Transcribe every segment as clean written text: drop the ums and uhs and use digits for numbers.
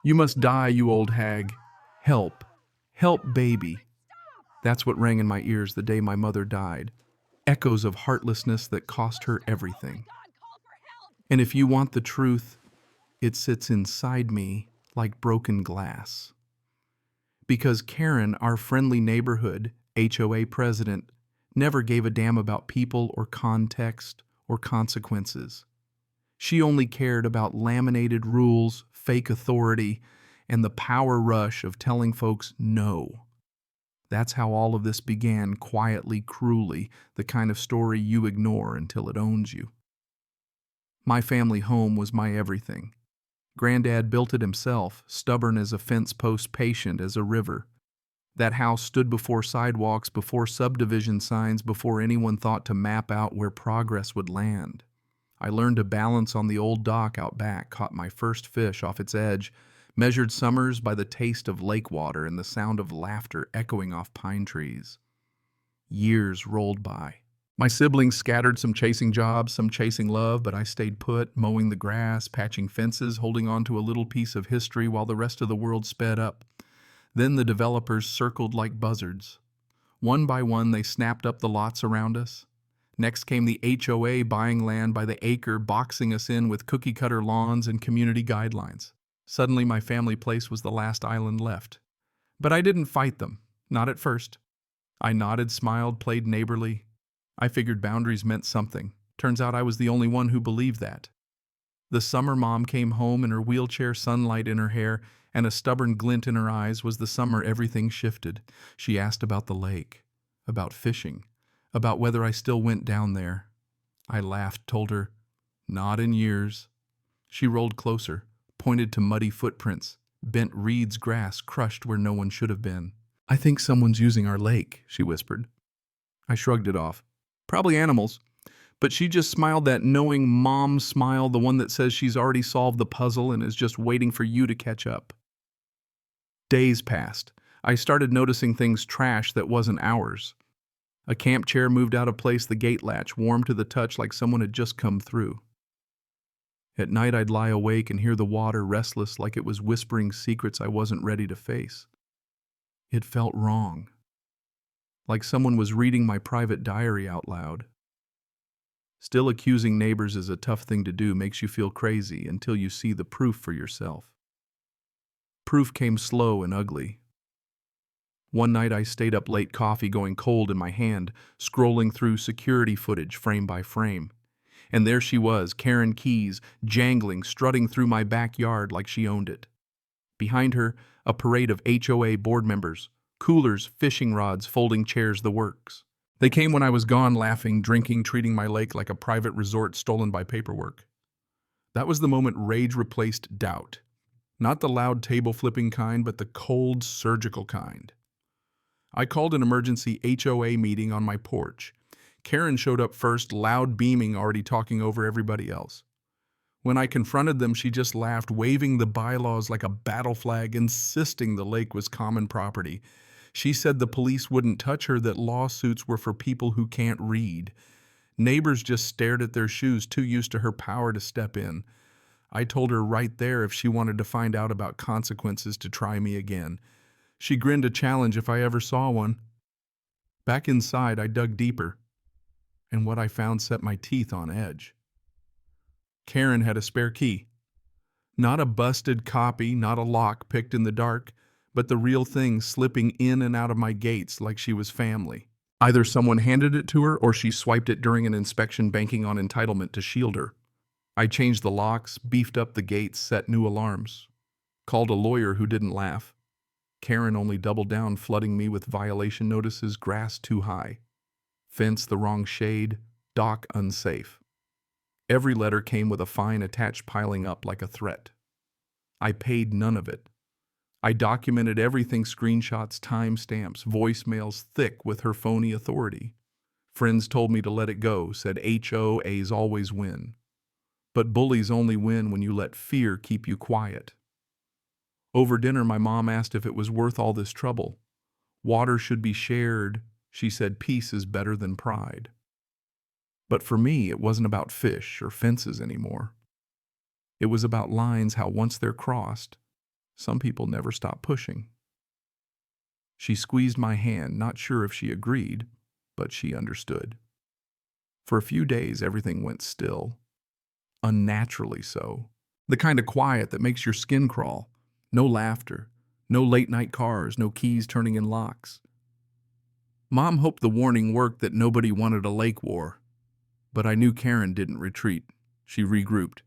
You must die, you old hag. Help. Help, baby. That's what rang in my ears the day my mother died. Echoes of heartlessness that cost her everything. And if you want the truth, it sits inside me like broken glass. Because Karen, our friendly neighborhood HOA president, never gave a damn about people or context or consequences. She only cared about laminated rules, fake authority, and the power rush of telling folks no. That's how all of this began, quietly, cruelly, the kind of story you ignore until it owns you. My family home was my everything. Granddad built it himself, stubborn as a fence post, patient as a river. That house stood before sidewalks, before subdivision signs, before anyone thought to map out where progress would land. I learned to balance on the old dock out back, caught my first fish off its edge, measured summers by the taste of lake water and the sound of laughter echoing off pine trees. Years rolled by. My siblings scattered, some chasing jobs, some chasing love, but I stayed put, mowing the grass, patching fences, holding on to a little piece of history while the rest of the world sped up. Then the developers circled like buzzards. One by one, they snapped up the lots around us. Next came the HOA buying land by the acre, boxing us in with cookie-cutter lawns and community guidelines. Suddenly, my family place was the last island left. But I didn't fight them, not at first. I nodded, smiled, played neighborly. I figured boundaries meant something. Turns out I was the only one who believed that. The summer mom came home in her wheelchair, sunlight in her hair, and a stubborn glint in her eyes. Was the summer everything shifted. She asked about the lake, about fishing, about whether I still went down there. I laughed, told her, not in years. She rolled closer, pointed to muddy footprints, bent reeds, grass crushed where no one should have been. I think someone's using our lake, she whispered. I shrugged it off. Probably animals. But she just smiled, that knowing mom smile, the one that says she's already solved the puzzle and is just waiting for you to catch up. Days passed. I started noticing things trash that wasn't ours. A camp chair moved out of place, the gate latch warm to the touch like someone had just come through. At night I'd lie awake and hear the water, restless like it was whispering secrets I wasn't ready to face. It felt wrong. Like someone was reading my private diary out loud. Still, accusing neighbors is a tough thing to do, makes you feel crazy until you see the proof for yourself. Proof came slow and ugly. One night I stayed up late, coffee going cold in my hand, scrolling through security footage frame by frame. And there she was, Karen Keyes, jangling, strutting through my backyard like she owned it. Behind her, a parade of HOA board members, coolers, fishing rods, folding chairs, the works. They came when I was gone, laughing, drinking, treating my lake like a private resort stolen by paperwork. That was the moment rage replaced doubt. Not the loud table-flipping kind, but the cold, surgical kind. I called an emergency HOA meeting on my porch. Karen showed up first, loud beaming, already talking over everybody else. When I confronted them, she just laughed, waving the bylaws like a battle flag, insisting the lake was common property. She said the police wouldn't touch her, that lawsuits were for people who can't read. Neighbors just stared at their shoes, too used to her power to step in. I told her right there if she wanted to find out about consequences to try me again. She grinned a challenge if I ever saw one. Back inside, I dug deeper, and what I found set my teeth on edge. Karen had a spare key. Not a busted copy, not a lock picked in the dark, but the real thing slipping in and out of my gates like she was family. Either someone handed it to her or she swiped it during an inspection, banking on entitlement to shield her. I changed the locks, beefed up the gates, set new alarms. Called a lawyer who didn't laugh. Karen only doubled down, flooding me with violation notices, grass too high, fence the wrong shade, dock unsafe. Every letter came with a fine attached, piling up like a threat. I paid none of it. I documented everything, screenshots, timestamps, voicemails thick with her phony authority. Friends told me to let it go, said HOAs always win. But bullies only win when you let fear keep you quiet. Over dinner, my mom asked if it was worth all this trouble. Water should be shared. She said peace is better than pride. But for me, it wasn't about fish or fences anymore. It was about lines, how once they're crossed, Some people never stop pushing. She squeezed my hand, not sure if she agreed, but she understood. For a few days, everything went still. Unnaturally so. The kind of quiet that makes your skin crawl. No laughter, no late-night cars, no keys turning in locks. Mom hoped the warning worked that nobody wanted a lake war. But I knew Karen didn't retreat. She regrouped.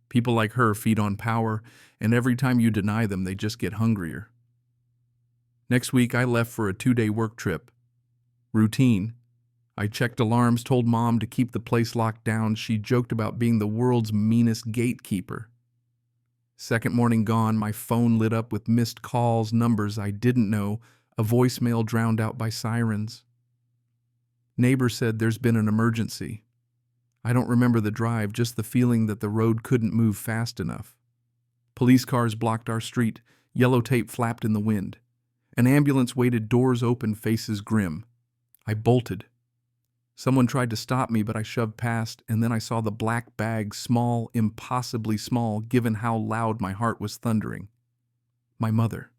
People like her feed on power, and every time you deny them, they just get hungrier. Next week, I left for a 2-day work trip. Routine. I checked alarms, told Mom to keep the place locked down. She joked about being the world's meanest gatekeeper. Second morning gone, my phone lit up with missed calls, numbers I didn't know, a voicemail drowned out by sirens. Neighbor said there's been an emergency. I don't remember the drive, just the feeling that the road couldn't move fast enough. Police cars blocked our street, yellow tape flapped in the wind. An ambulance waited, doors open, faces grim. I bolted. Someone tried to stop me, but I shoved past, and then I saw the black bag, small, impossibly small, given how loud my heart was thundering. My mother.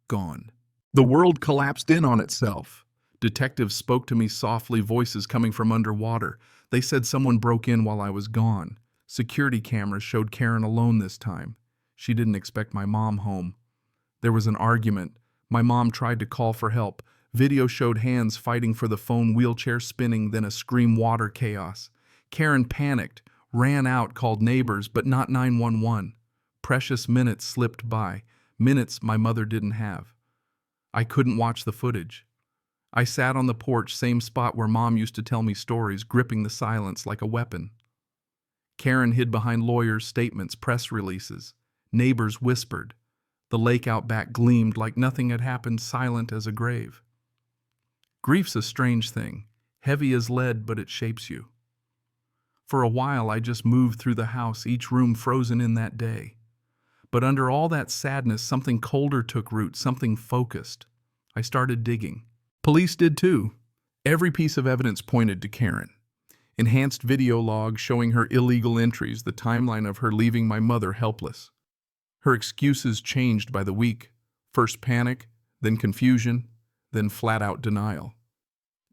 Gone. The world collapsed in on itself. Detectives spoke to me softly, voices coming from underwater. They said someone broke in while I was gone. Security cameras showed Karen alone this time. She didn't expect my mom home. There was an argument. My mom tried to call for help. Video showed hands fighting for the phone, wheelchair spinning, then a scream, water chaos. Karen panicked, ran out, called neighbors, but not 911. Precious minutes slipped by, minutes my mother didn't have. I couldn't watch the footage. I sat on the porch, same spot where Mom used to tell me stories, gripping the silence like a weapon. Karen hid behind lawyers' statements, press releases. Neighbors whispered. The lake out back gleamed like nothing had happened, silent as a grave. Grief's a strange thing, heavy as lead, but it shapes you. For a while, I just moved through the house, each room frozen in that day. But under all that sadness, something colder took root, something focused. I started digging. Police did too. Every piece of evidence pointed to Karen. Enhanced video logs showing her illegal entries, the timeline of her leaving my mother helpless. Her excuses changed by the week. First panic, then confusion, then flat-out denial.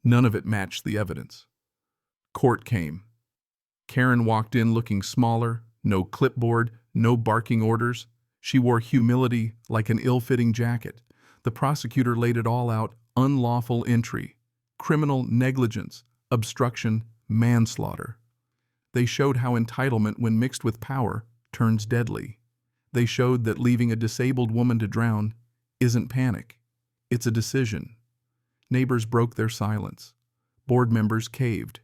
None of it matched the evidence. Court came. Karen walked in looking smaller, no clipboard, no barking orders. She wore humility like an ill-fitting jacket. The prosecutor laid it all out: unlawful entry, criminal negligence, obstruction, manslaughter. They showed how entitlement, when mixed with power, turns deadly. They showed that leaving a disabled woman to drown isn't panic. It's a decision. Neighbors broke their silence. Board members caved.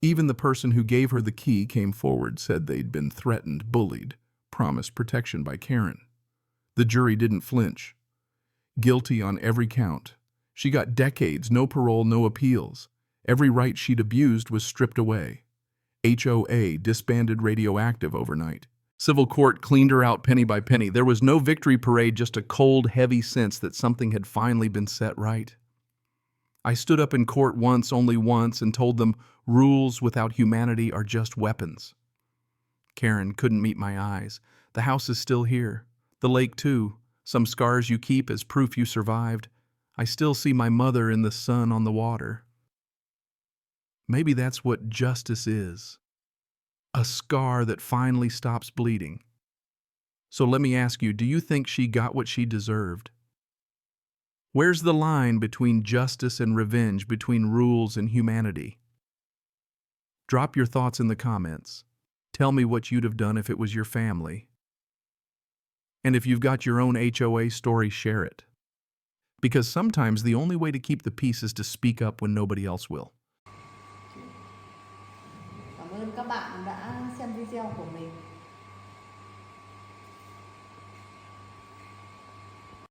Even the person who gave her the key came forward, said they'd been threatened, bullied, promised protection by Karen. The jury didn't flinch. Guilty on every count. She got decades, no parole, no appeals. Every right she'd abused was stripped away. HOA disbanded radioactive overnight. Civil court cleaned her out penny by penny. There was no victory parade, just a cold, heavy sense that something had finally been set right. I stood up in court once, only once, and told them rules without humanity are just weapons. Karen couldn't meet my eyes. The house is still here. The lake, too. Some scars you keep as proof you survived. I still see my mother in the sun on the water. Maybe that's what justice is. A scar that finally stops bleeding. So let me ask you, do you think she got what she deserved? Where's the line between justice and revenge, between rules and humanity? Drop your thoughts in the comments. Tell me what you'd have done if it was your family. And if you've got your own HOA story, share it. Because sometimes the only way to keep the peace is to speak up when nobody else will. Cảm ơn các bạn đã xem video của mình.